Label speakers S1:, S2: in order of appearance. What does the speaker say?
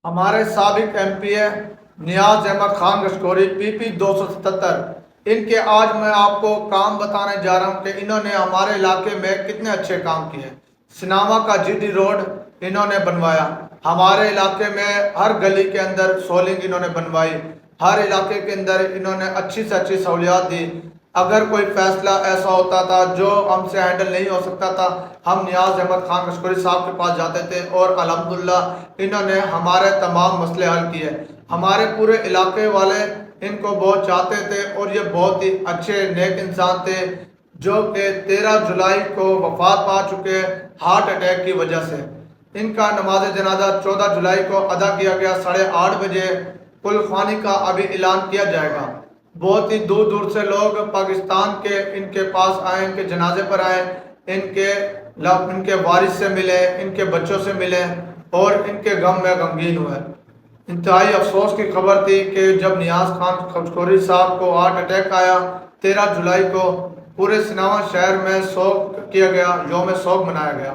S1: ہمارے سابق M P اے نیاز Ahmad Khan Gishkori PP 277، ان کے آج میں آپ کو کام بتانے جا رہا ہوں کہ انہوں نے ہمارے علاقے میں کتنے اچھے کام کیے۔ سناوا کا GD روڈ انہوں نے بنوایا، ہمارے علاقے میں ہر گلی کے اندر سولنگ انہوں نے بنوائی، ہر علاقے کے اندر انہوں نے اچھی سے اچھی سہولیات دی۔ اگر کوئی فیصلہ ایسا ہوتا تھا جو ہم سے ہینڈل نہیں ہو سکتا تھا، ہم نیاز احمد خان گشکوری صاحب کے پاس جاتے تھے اور الحمدللہ انہوں نے ہمارے تمام مسئلے حل کیے۔ ہمارے پورے علاقے والے ان کو بہت چاہتے تھے اور یہ بہت ہی اچھے نیک انسان تھے، جو کہ 13 جولائی کو وفات پا چکے ہارٹ اٹیک کی وجہ سے۔ ان کا نماز جنازہ 14 جولائی کو ادا کیا گیا 8:30 بجے۔ کل خوانی کا ابھی اعلان کیا جائے گا۔ بہت ہی دور دور سے لوگ پاکستان کے ان کے پاس آئے، ان کے جنازے پر آئے، ان کے وارث سے ملے، ان کے بچوں سے ملے اور ان کے غم میں غمگین ہوئے۔ انتہائی افسوس کی خبر تھی کہ جب نیاز خان گشکوری صاحب کو ہارٹ اٹیک آیا 13 جولائی کو، پورے سناوا شہر میں سوگ کیا گیا، یوم سوگ منایا گیا۔